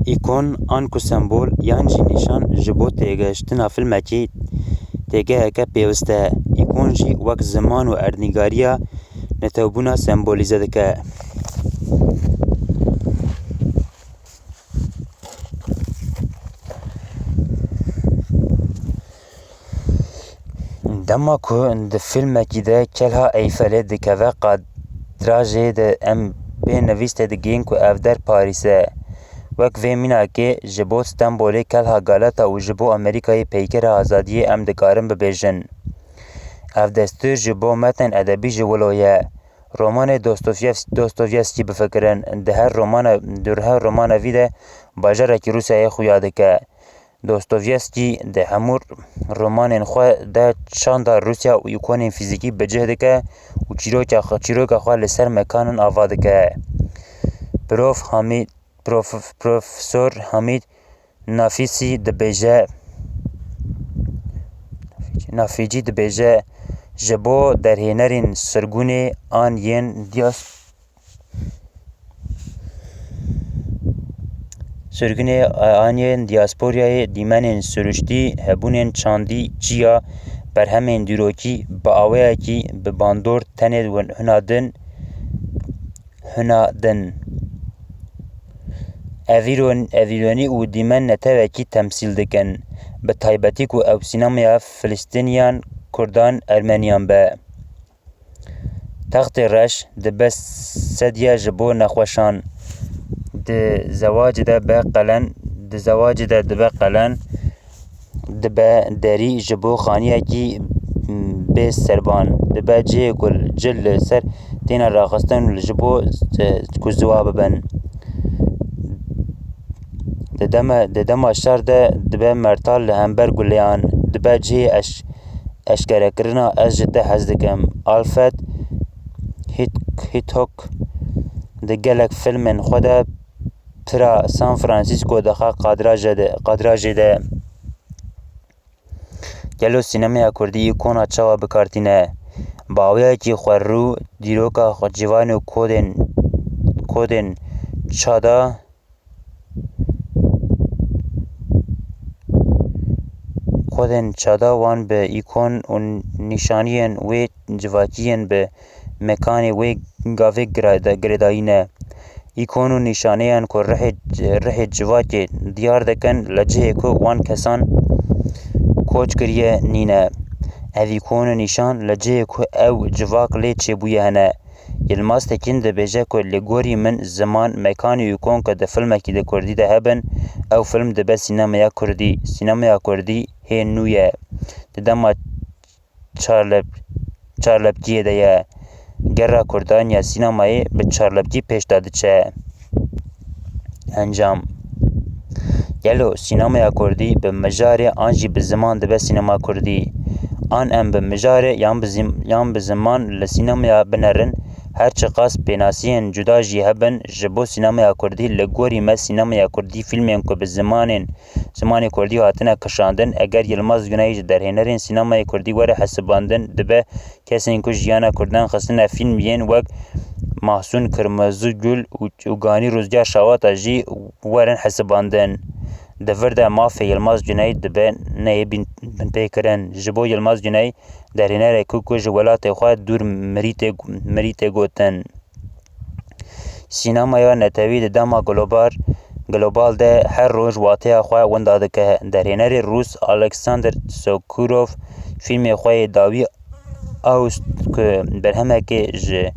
Îkon an ku sembol yan jî nîşan ji bo têgihiştina filmekî têgeheke pêwîst e. Îkon jî wek ziman û erdnîgariya netewbûna sembolîze dike. Dema ku di filmekî de Kelha Eyfelê dikeve kadrajê de em pênivîs tê digihîn ku ev der Parîs e. Wek vê mînakê ji bo Stenbolê Kelha Galata û ji bo Amerîkayê peykera azadiyê em dikarin bibêjin. Ev destûr ji bo metên edebî ji wilo ye. Romanê Dostoyevskî bifikirin, di her romana vî de bajarekî Rûsyayê xuya dike. Dostoyevskî di hemû romanên xwe de çanda Rûsya û îkonên fîzîkî bicih dike û çîroka xwe li ser mekanên ava dike. Profesor Hamîd Nafîcî dibêje ji bo derhênerên sirgûnê an yên dîasporayê dîmenên siruştî hebûnên çandî çiya berhemên dîrokî bi awayekî bi bandor tenê hûna din. Evîronî û dîmen netewekî temsîl dikin, bi taybetî ku ew sînemaya Filîstîniyan, Kurdan, Ermeniyan be. Textê reş dibe sedye ji bo nexweşan. Di zewacê de dibe qelen, dibe derî ji bo xaniyekî bê serban. Dibe cihê ku cil li ser têne raxistin ji bo ku ziwa bibin. Di dema şer de dibe mertal li hember guleyan. Dibe cihê eşkerekirina ez ji te hez dikim. Alfred Hitchcock di gelek filmên xwe de pira San Francisco dixe kadrajê de. Gelo sînemaya Kurdî îkona çawa bikartîne? Bi awayekî xwerrû, dîroka civan û kodên çada wan bi îkon û nîşaniyên wê civakîyên bi mekanê wê gavê girêdayîne. Îkon û nîşaneyên ku rihê civakê diyar dikin li cihê ku wan kesan koç kiriye nîne. Ev îkon û nîşan li cihê ku ew civak lê çêbûye hene. Yilmaz Tekin dibêje ku li gorî min ziman, mekan û îkon ku di filmekî di Kurdî de hebin, ew film dibe sînemaya Kurdî. Sînemaya Kurdî hê nû ye. Di dema çarlepkiyê de ye. Gera Kurdan ya sînemayê bi çarlepkî pêş de diçe. Encam. Gelo sînemaya Kurdî bi mijarê an jî bi ziman dibe sînema Kurdî. An em bi mijarê yan bi ziman li sînemaya binerin, her çi qas pênasiyên cuda jî hebin ji bo sînemaya Kurdî, li gorî me sînemaya Kurdî filmên ku bi zimanê Kurdî hatine kişandin, eger Yilmaz Güney ji derhênerên sînemayê Kurdî were hesibandin, dibe kesên ku jiyana Kurdan xistine fîlm yên wek Mahsûn Kirmezûgul û Ganî Rûzgar Şawata jî werin hesibandin. Di vir de mafê Yilmaz Güney dibe neyê binpêkirin. Ji bo Yilmaz Güney derhênerekî ku ji welatê xwe dûr mirî tê gotin. Sînemaya netewî di dema global de her roj wateya xwe winda dike. Derhênerê Rûs Alexander Sokurov fîlmê xwe yê dawî Aust ku berhemekê ji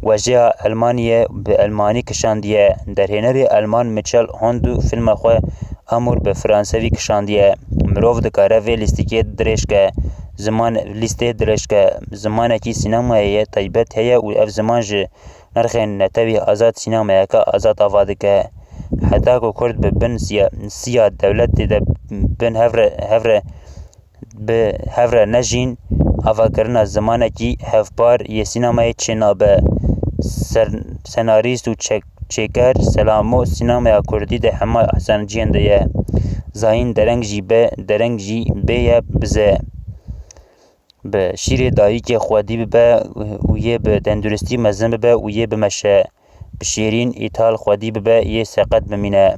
wejeya Elmaniyê bi elmanî kişandiye. Derhênerê Elman Michel Hondu fîlma xwe Amûr bi Fransewî kişandiye. Mirov dikare vê lîstikê dirêjke. Zimanekî sînemayê ye taybet heye û ev ziman ji nirxên netewî azad sînemayeke azad ava dike. Heta ku Kurd bi bin siya dewletê de bin hevre nejîn, avakirina zimanekî hevpar yê sînemayê çê nabe. Senarîst û çêker Selamo sînemaya Kurdî de hema esanciyên de ye. Zahîn dereng jî bê ye bize. Bi şîrê dayîkê xwedî bibe û yê bi tenduristî mezin bibe û yê bimeşe. Bi şêrîn îtal xwedî bibe yê seqet bimîne.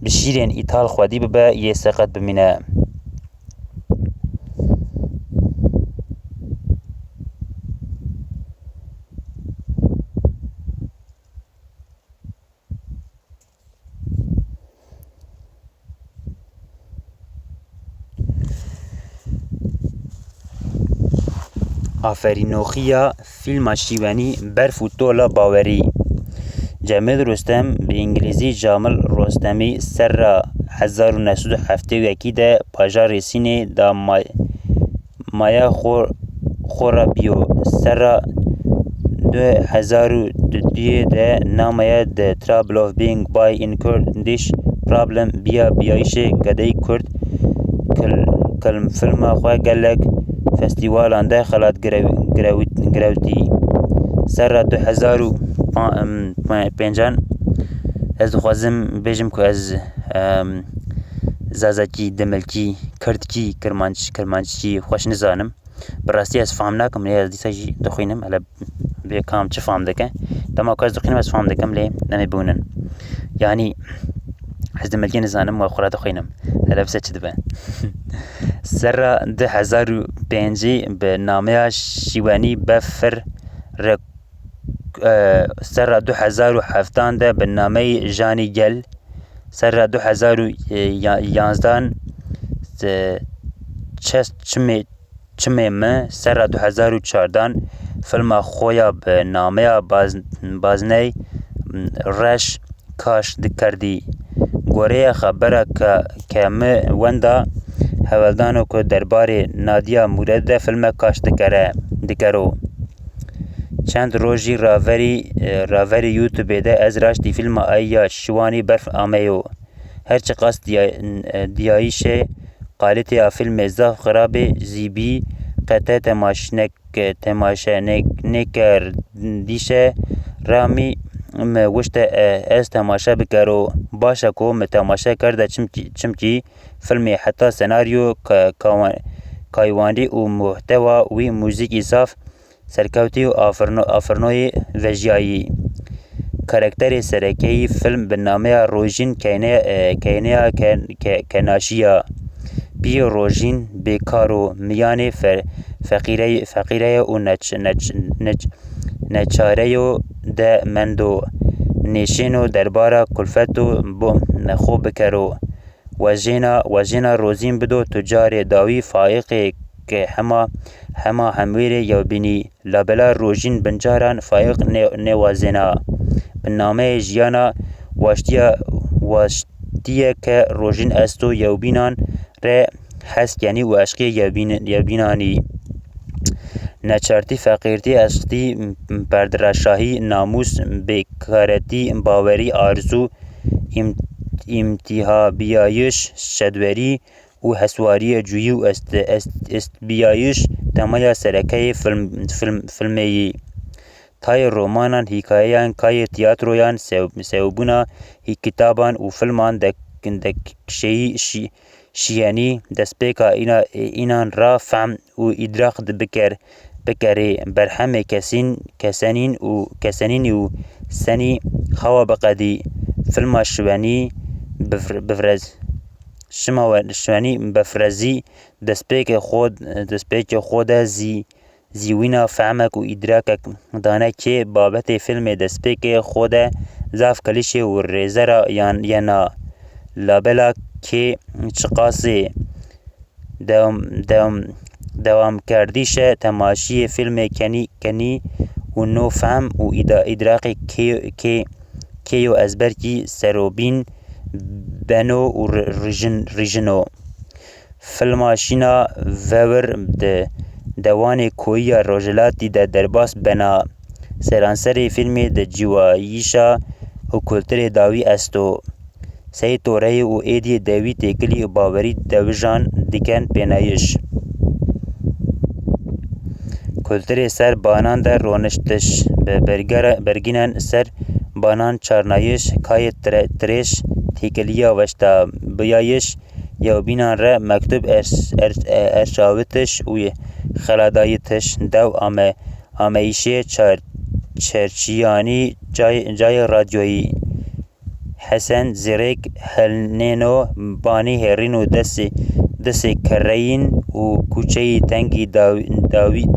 بشیرین ایتال خودی ببه یه سقط بمینه. آفرینوخیا فیلم شیوانی برف و تولا باوری. جمیل رستم به انگلیزی جامل رستمی سر 1971 ده پاجار سینه دا مایا خورابیو سر 2002 ده نامه The Trouble of Being by in Kurdish Problem بیایش گدهی کرد کلم فیلم خواه گلک فستیوالان ده خلات گروتی سر 2005 از خوازم بجم که از زازکی دملکی کردکی کرمانچی خوش نزانم براستی از فهم نکم لی از دیسا دخوینم الا بیکام چه فهم دکه دما که از دخوینم از فهم دکم لی نمی بونن یعنی از دملکی نزانم و خورا دخوینم الا بسه چه دبن سر 2005 به نامه شیوانی بفر سر 2007 ده به نامه جانی گل سر 2011 چمه من سر 2014 فیلم خویا به نامه بازنی رش کاش دکردی گوره خبره که من وندا هولدانو که درباره نادیا مورد فیلم کاش دکرو چند روزی راوری یوتیوب ده از راشتی فیلم آیا شوانی برف آمیو هرچه قصد دیایشه قالتی فیلم زاف خراب زیبی قطع تماشا نکر دیشه رامی وشت از تماشا بکرو باشه که متماشا کرده چمکی فیلمی حتی سناریو کایواندی و محتوا و موزیکی صاف سرکوتی و آفرنوی وجیایی کاراکتر سرکی فیلم به نامه روژین کینیا کناشیا بی روژین بیکار و میان فقیره و نچاره و ده مندو نشین و درباره کلفت و نخو بکرو وجینا روزین بدو تجار داوی فائق که هما همویر یو بینی لابلا روژین بنجاران فائق نوازینا بنامه جیانا واشتیه که روژین استو یو بینان ره هست یعنی و عشقی یو بینانی نچارتی فقیرتی عشقی بردرشاهی ناموس بیکارتی باوری آرزو امتها بیایش شدوری و حسواری جویی و است بیایش تمایا سرکه فیلمی تای رومانان حکایان کای تیاترویان سوبونا هی کتابان و فیلمان دک شیانی دسپیکا اینان را فهم و ادراک بکره برهم کسانین و سنی خوا بقدی فیلم شوانی بفرزی دسپیک خود زیوینا فهمک و ادراکک دانه که بابت فیلم دسپیک خود زاف کلیشه و ریزرا یا لابلا که چقاسه دوام کردیشه تماشی فیلم کنی و نو فهم و ادراک که از برکی سروبین بنو و ریجنو فیلماشینا وور دوان کوی روجلاتی ده درباس بنا سرانسری فیلم ده جواییشا و کلتر داوی استو سی توره و ایدی دوی تکلی و باوری دوژان دیکن پینایش کلتر سر بانان در رونشتش برگینن سر بانان چارنایش کای ترش تکلیا وشتا بیایش یو بینان را مکتوب ارشاوتش و خلادایتش دو آمیشه چرچیانی جای رادیویی حسن زرێک هەلنێنۆ بانی هێڕین و دەسێ کەڕەیین و کوچەی تەنگی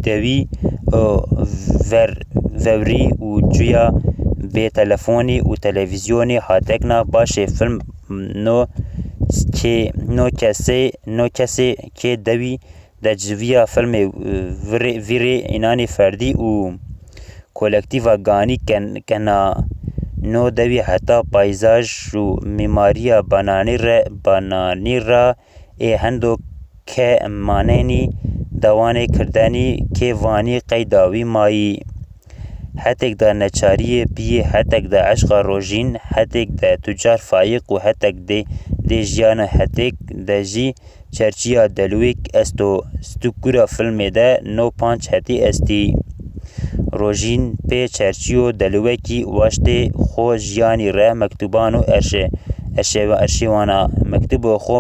دەوی ڤەوری و جویا بێ تەلەفۆنی و تەلەڤیزیۆنی هاتەکنا باشێ فیلم نۆ کەسێ کێ دەوی دەجڤیە فیلمێ ڤیرێ ئینانی فەردی و کۆلەکتیڤا گانی کەنا نۆ دەوی هەتا پایزاژ و میماریە بانانیرا ê hendo ke manenî dewanê kirdanî kê vanî qey dawî mayî hetek de neçariyê piyê hetek de eşqa rojîn hetek de tucar fayiq û hetek dê jiyana hetek de jî çerçiya delwêk est o stûkura filmê de no panc hetî estî rojîn pê çerçîyo delwekî waştê xwe jiyanî re mektûban û erşîwana mektubo xwe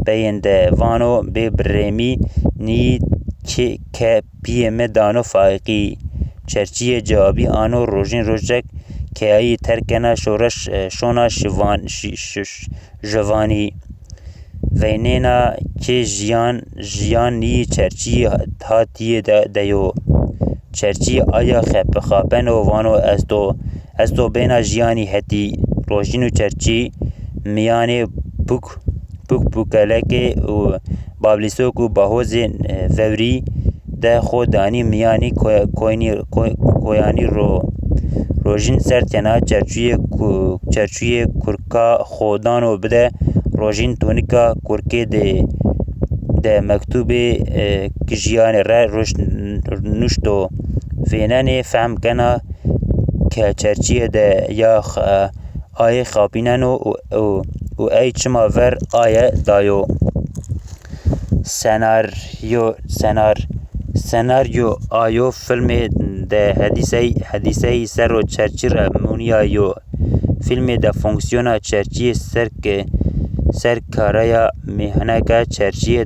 peyên de vano bê birêmî nî ke piyê me dano fayiqî çerçiyê cewabî ano rojîn rojek keyayî terkena şona jivanî veynêna kê jiyan nî çerçiyê hatiyê de yo çerçî aya xapeno vano est o bêhna jiyanî hetî rojîn û çerçî miyanê pûkelekê û bablîsok û bahozên vewrî de xwe danî miyanî koyanî rojîn ser tena çerçûyê kurka xwe dano bide rojîn tonika kurkê de mektûbê jiyanê re nûşto vênenê fehm kena ke çerçiyê de ya ayê xapîneno û ey çima ver aye dayo senaryo ayo filmê de hedîseyî ser o çerçî re mûniya yo filmê de fonksiyona çerçiyê serkareya mîhaneke çerçiyê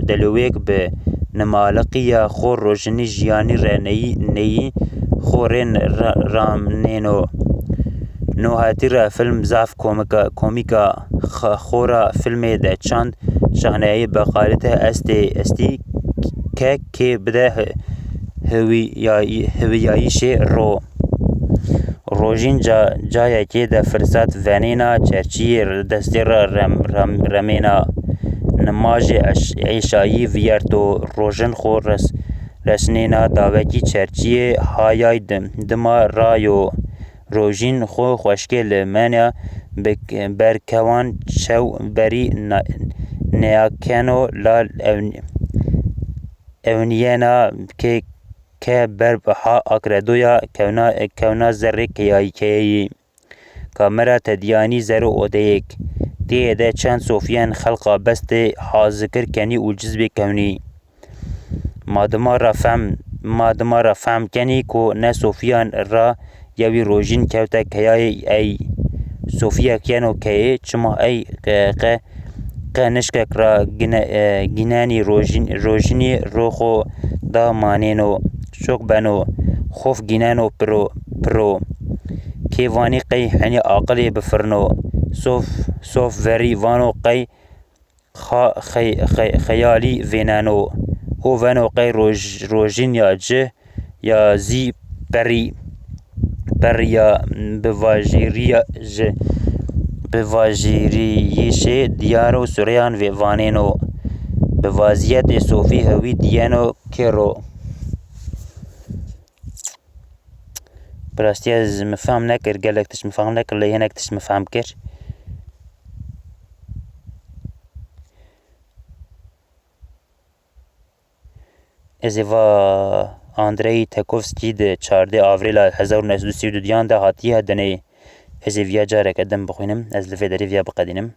delwêk bi nimaliqiya xwe rojînê jiyanî re neyî xwe rê ramnêno nohatîra film zaf komîka xora filmê de çand şahneyayî beqalîte estî kê bide hêviyayîşê rojîn cayekê de firsat venêna çerçiyê destê re remêna nimajê eşayî viyerto rojin xwe resnêna dawekî çerçiyê hayay dima ra yo rojîn xwe xweşkê li mena berkevan çew berî neyakeno lal ewniyena ke berbiha akredoya kewna zerrê keyayî kamera tediyanî zero odeyek tê de çend sofiyên xelqa bestê hazikir kenî û cizbê kewnî madimara fehm kenî ku ne sofiyan ra yewî rojîn kewte keyayê ey sofiyek yeno keyê çima ey qe nişkek ra gînenî rojînê ro xwe da manêno şok beno xof gîneno piro kê vanî qey henî aqilê bifirino sof verî vano qey xeyalî vêneno û veno qey rojîn ya cih ya zî per ya bivajîriyîşê diyar û sûreyan vanêno bi vaziyetê sofî hewî diyeno kêro bi rastî ez mifhem nekir gelek tişt mifhem nekir lê hinek tişt mifhem kir ez ê va Andrei Tarkovskî di 14 avrêla 1932 de hatiye dinê ez ê viya careke din bixwînim ez li vê derê viya biqedînim